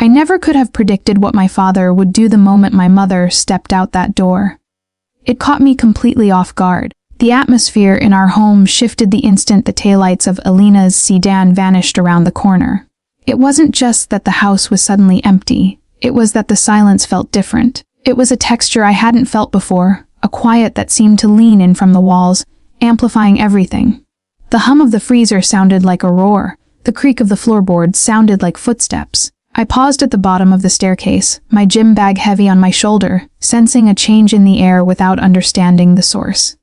I never could have predicted what my father would do the moment my mother stepped out that door. It caught me completely off guard. The atmosphere in our home shifted the instant the taillights of Alina's sedan vanished around the corner. It wasn't just that the house was suddenly empty, it was that the silence felt different. It was a texture I hadn't felt before, a quiet that seemed to lean in from the walls, amplifying everything. The hum of the freezer sounded like a roar. The creak of the floorboards sounded like footsteps. I paused at the bottom of the staircase, my gym bag heavy on my shoulder, sensing a change in the air without understanding the source.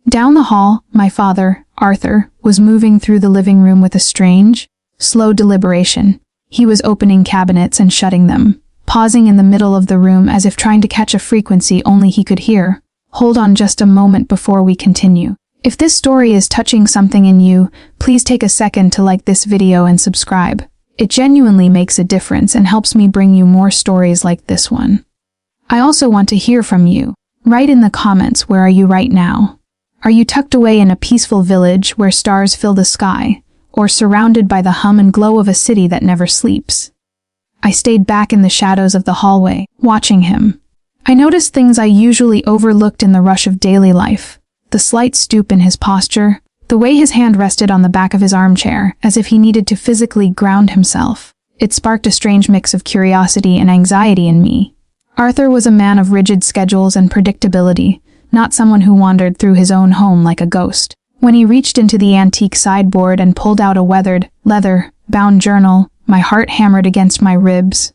Down the hall, my father, Arthur, was moving through the living room with a strange, slow deliberation. He was opening cabinets and shutting them, pausing in the middle of the room as if trying to catch a frequency only he could hear. Hold on just a moment before we continue. If this story is touching something in you, please take a second to like this video and subscribe. It genuinely makes a difference and helps me bring you more stories like this one. I also want to hear from you. Write in the comments, where are you right now? Are you tucked away in a peaceful village where stars fill the sky, or surrounded by the hum and glow of a city that never sleeps? I stayed back in the shadows of the hallway, watching him. I noticed things I usually overlooked in the rush of daily life. The slight stoop in his posture, the way his hand rested on the back of his armchair, as if he needed to physically ground himself. It sparked a strange mix of curiosity and anxiety in me. Arthur was a man of rigid schedules and predictability, not someone who wandered through his own home like a ghost. When he reached into the antique sideboard and pulled out a weathered, leather-bound journal, my heart hammered against my ribs.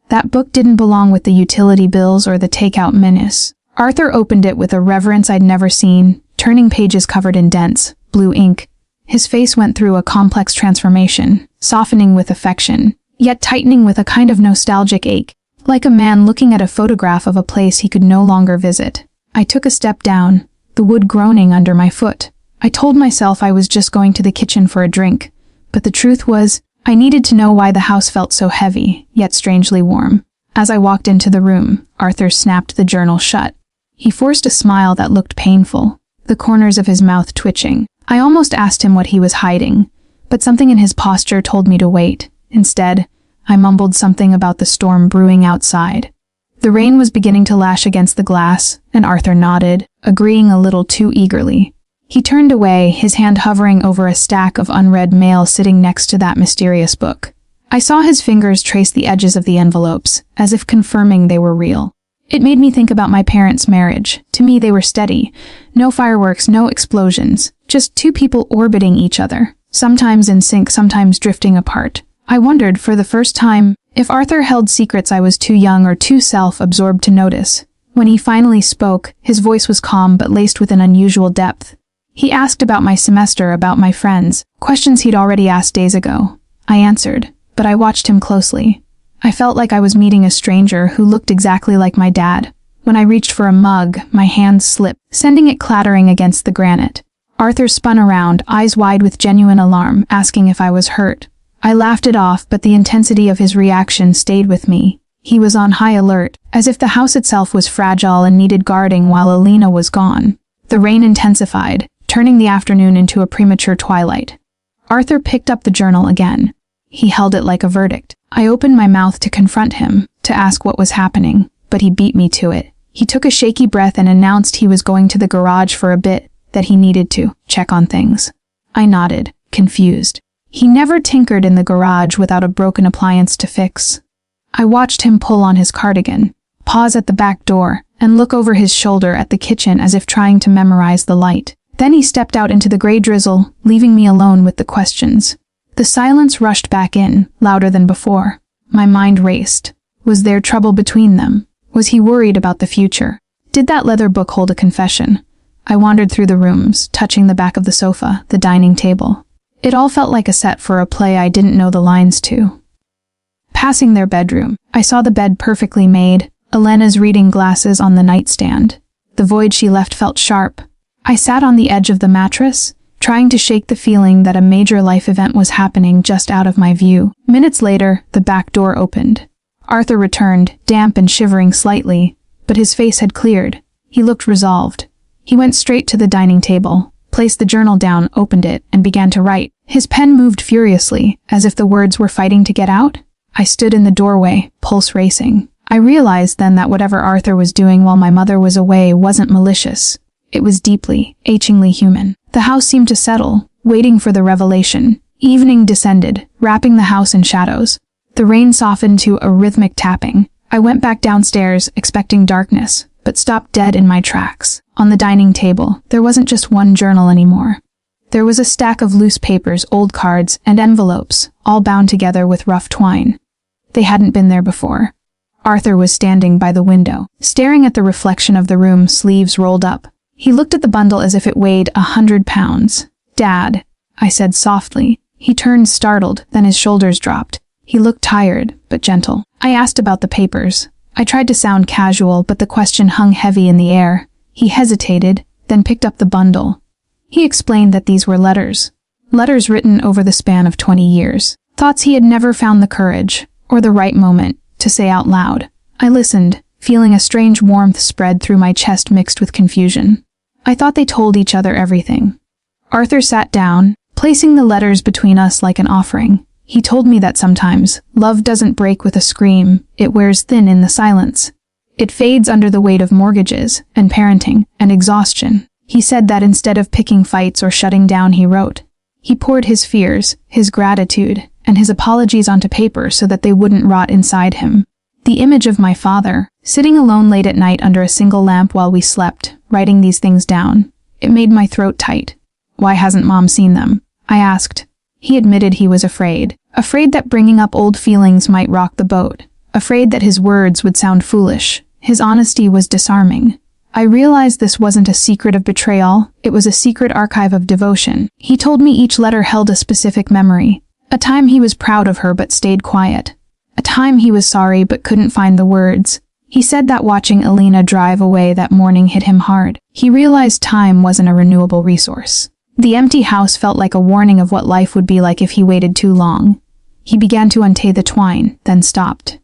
That book didn't belong with the utility bills or the takeout menus. Arthur opened it with a reverence I'd never seen, turning pages covered in dense, blue ink. His face went through a complex transformation, softening with affection, yet tightening with a kind of nostalgic ache, like a man looking at a photograph of a place he could no longer visit. I took a step down, the wood groaning under my foot. I told myself I was just going to the kitchen for a drink, but the truth was, I needed to know why the house felt so heavy, yet strangely warm. As I walked into the room, Arthur snapped the journal shut. He forced a smile that looked painful, the corners of his mouth twitching. I almost asked him what he was hiding, but something in his posture told me to wait. Instead, I mumbled something about the storm brewing outside. The rain was beginning to lash against the glass, and Arthur nodded, agreeing a little too eagerly. He turned away, his hand hovering over a stack of unread mail sitting next to that mysterious book. I saw his fingers trace the edges of the envelopes, as if confirming they were real. It made me think about my parents' marriage. To me, they were steady. No fireworks, no explosions. Just two people orbiting each other, sometimes in sync, sometimes drifting apart. I wondered, for the first time, if Arthur held secrets I was too young or too self-absorbed to notice. When he finally spoke, his voice was calm but laced with an unusual depth. He asked about my semester, about my friends, questions he'd already asked days ago. I answered, but I watched him closely. I felt like I was meeting a stranger who looked exactly like my dad. When I reached for a mug, my hand slipped, sending it clattering against the granite. Arthur spun around, eyes wide with genuine alarm, asking if I was hurt. I laughed it off, but the intensity of his reaction stayed with me. He was on high alert, as if the house itself was fragile and needed guarding while Alina was gone. The rain intensified, turning the afternoon into a premature twilight. Arthur picked up the journal again. He held it like a verdict. I opened my mouth to confront him, to ask what was happening, but he beat me to it. He took a shaky breath and announced he was going to the garage for a bit, that he needed to check on things. I nodded, confused. He never tinkered in the garage without a broken appliance to fix. I watched him pull on his cardigan, pause at the back door, and look over his shoulder at the kitchen as if trying to memorize the light. Then he stepped out into the gray drizzle, leaving me alone with the questions. The silence rushed back in, louder than before. My mind raced. Was there trouble between them? Was he worried about the future? Did that leather book hold a confession? I wandered through the rooms, touching the back of the sofa, the dining table. It all felt like a set for a play I didn't know the lines to. Passing their bedroom, I saw the bed perfectly made, Elena's reading glasses on the nightstand. The void she left felt sharp. I sat on the edge of the mattress, trying to shake the feeling that a major life event was happening just out of my view. Minutes later, the back door opened. Arthur returned, damp and shivering slightly, but his face had cleared. He looked resolved. He went straight to the dining table, placed the journal down, opened it, and began to write. His pen moved furiously, as if the words were fighting to get out. I stood in the doorway, pulse racing. I realized then that whatever Arthur was doing while my mother was away wasn't malicious. It was deeply, achingly human. The house seemed to settle, waiting for the revelation. Evening descended, wrapping the house in shadows. The rain softened to a rhythmic tapping. I went back downstairs, expecting darkness, but stopped dead in my tracks. On the dining table, there wasn't just one journal anymore. There was a stack of loose papers, old cards, and envelopes, all bound together with rough twine. They hadn't been there before. Arthur was standing by the window, staring at the reflection of the room, sleeves rolled up. He looked at the bundle as if it weighed 100 pounds. "Dad," I said softly. He turned startled, then his shoulders dropped. He looked tired, but gentle. I asked about the papers. I tried to sound casual, but the question hung heavy in the air. He hesitated, then picked up the bundle. He explained that these were letters. Letters written over the span of 20 years. Thoughts he had never found the courage, or the right moment, to say out loud. I listened, feeling a strange warmth spread through my chest mixed with confusion. I thought they told each other everything. Arthur sat down, placing the letters between us like an offering. He told me that sometimes, love doesn't break with a scream, it wears thin in the silence. It fades under the weight of mortgages, and parenting, and exhaustion. He said that instead of picking fights or shutting down, he wrote. He poured his fears, his gratitude, and his apologies onto paper so that they wouldn't rot inside him. The image of my father, sitting alone late at night under a single lamp while we slept, writing these things down. It made my throat tight. "Why hasn't Mom seen them?" I asked. He admitted he was afraid. Afraid that bringing up old feelings might rock the boat. Afraid that his words would sound foolish. His honesty was disarming. I realized this wasn't a secret of betrayal, it was a secret archive of devotion. He told me each letter held a specific memory. A time he was proud of her but stayed quiet. A time he was sorry but couldn't find the words. He said that watching Alina drive away that morning hit him hard. He realized time wasn't a renewable resource. The empty house felt like a warning of what life would be like if he waited too long. He began to untie the twine, then stopped.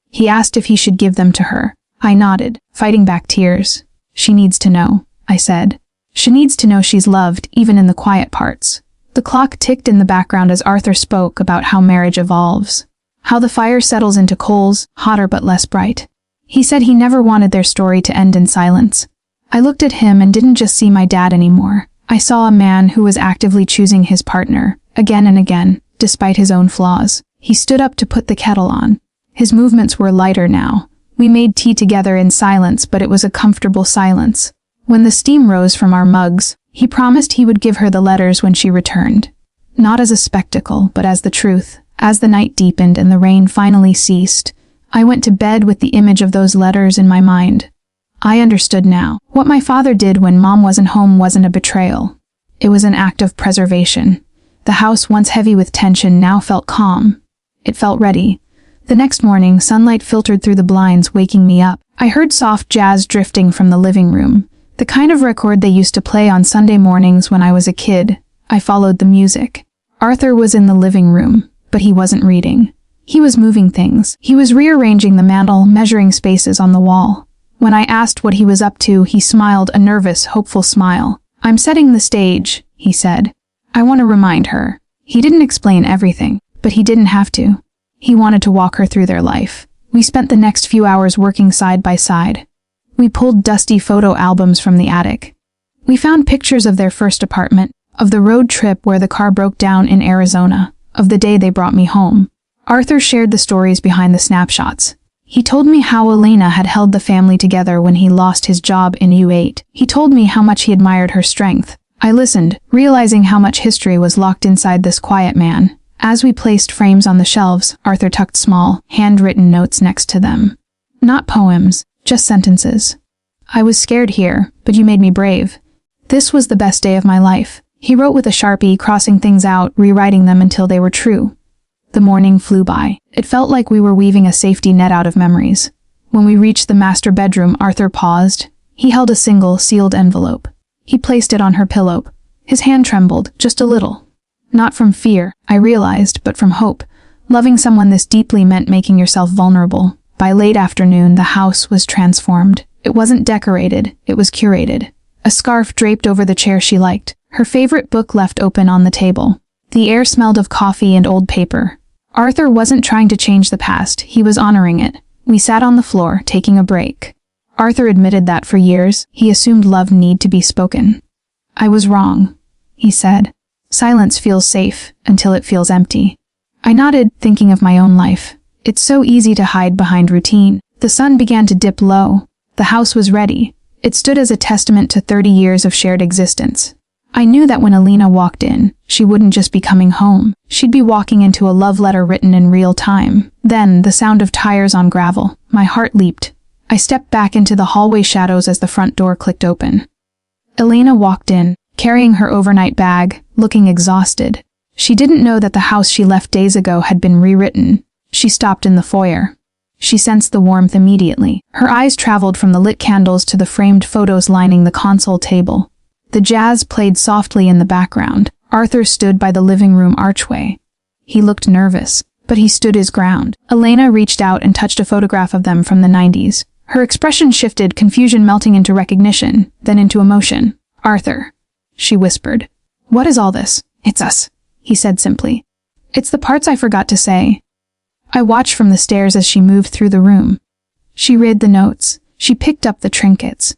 He asked if he should give them to her. I nodded, fighting back tears. "She needs to know," I said. "She needs to know she's loved, even in the quiet parts." The clock ticked in the background as Arthur spoke about how marriage evolves. How the fire settles into coals, hotter but less bright. He said he never wanted their story to end in silence. I looked at him and didn't just see my dad anymore. I saw a man who was actively choosing his partner, again and again, despite his own flaws. He stood up to put the kettle on. His movements were lighter now. We made tea together in silence, but it was a comfortable silence. When the steam rose from our mugs, he promised he would give her the letters when she returned. Not as a spectacle, but as the truth. As the night deepened and the rain finally ceased, I went to bed with the image of those letters in my mind. I understood now. What my father did when Mom wasn't home wasn't a betrayal. It was an act of preservation. The house, once heavy with tension, now felt calm. It felt ready. The next morning, sunlight filtered through the blinds, waking me up. I heard soft jazz drifting from the living room, the kind of record they used to play on Sunday mornings when I was a kid. I followed the music. Arthur was in the living room, but he wasn't reading. He was moving things. He was rearranging the mantel, measuring spaces on the wall. When I asked what he was up to, he smiled, a nervous, hopeful smile. "I'm setting the stage," he said. "I want to remind her." He didn't explain everything, but he didn't have to. He wanted to walk her through their life. We spent the next few hours working side by side. We pulled dusty photo albums from the attic. We found pictures of their first apartment, of the road trip where the car broke down in Arizona, of the day they brought me home. Arthur shared the stories behind the snapshots. He told me how Elena had held the family together when he lost his job in U8. He told me how much he admired her strength. I listened, realizing how much history was locked inside this quiet man. As we placed frames on the shelves, Arthur tucked small, handwritten notes next to them. Not poems, just sentences. "I was scared here, but you made me brave. This was the best day of my life." He wrote with a Sharpie, crossing things out, rewriting them until they were true. The morning flew by. It felt like we were weaving a safety net out of memories. When we reached the master bedroom, Arthur paused. He held a single, sealed envelope. He placed it on her pillow. His hand trembled, just a little. Not from fear, I realized, but from hope. Loving someone this deeply meant making yourself vulnerable. By late afternoon, the house was transformed. It wasn't decorated, it was curated. A scarf draped over the chair she liked. Her favorite book left open on the table. The air smelled of coffee and old paper. Arthur wasn't trying to change the past, he was honoring it. We sat on the floor, taking a break. Arthur admitted that for years, he assumed love need to be spoken. I was wrong, he said. Silence feels safe, until it feels empty. I nodded, thinking of my own life. It's so easy to hide behind routine. The sun began to dip low. The house was ready. It stood as a testament to 30 years of shared existence. I knew that when Alina walked in, she wouldn't just be coming home. She'd be walking into a love letter written in real time. Then, the sound of tires on gravel. My heart leaped. I stepped back into the hallway shadows as the front door clicked open. Alina walked in, carrying her overnight bag, looking exhausted. She didn't know that the house she left days ago had been rewritten. She stopped in the foyer. She sensed the warmth immediately. Her eyes traveled from the lit candles to the framed photos lining the console table. The jazz played softly in the background. Arthur stood by the living room archway. He looked nervous, but he stood his ground. Elena reached out and touched a photograph of them from the 90s. Her expression shifted, confusion melting into recognition, then into emotion. Arthur, she whispered. What is all this? It's us, he said simply. It's the parts I forgot to say. I watched from the stairs as she moved through the room. She read the notes. She picked up the trinkets.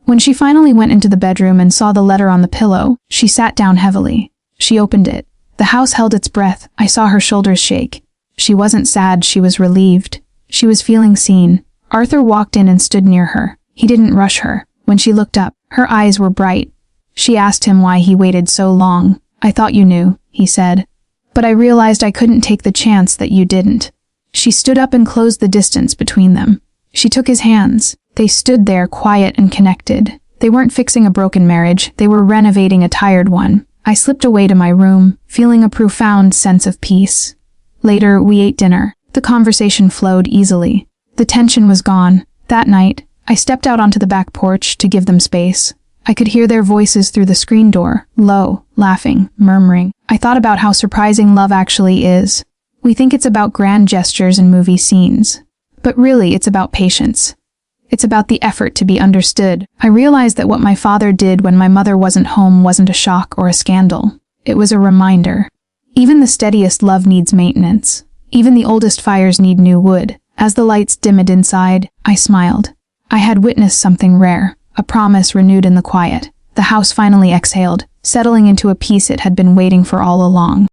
When she finally went into the bedroom and saw the letter on the pillow, she sat down heavily. She opened it. The house held its breath. I saw her shoulders shake. She wasn't sad, she was relieved. She was feeling seen. Arthur walked in and stood near her. He didn't rush her. When she looked up, her eyes were bright. She asked him why he waited so long. I thought you knew, he said. But I realized I couldn't take the chance that you didn't. She stood up and closed the distance between them. She took his hands. They stood there, quiet and connected. They weren't fixing a broken marriage, they were renovating a tired one. I slipped away to my room, feeling a profound sense of peace. Later, we ate dinner. The conversation flowed easily. The tension was gone. That night, I stepped out onto the back porch to give them space. I could hear their voices through the screen door, low, laughing, murmuring. I thought about how surprising love actually is. We think it's about grand gestures and movie scenes. But really, it's about patience. It's about the effort to be understood. I realized that what my father did when my mother wasn't home wasn't a shock or a scandal. It was a reminder. Even the steadiest love needs maintenance. Even the oldest fires need new wood. As the lights dimmed inside, I smiled. I had witnessed something rare, a promise renewed in the quiet. The house finally exhaled, settling into a peace it had been waiting for all along.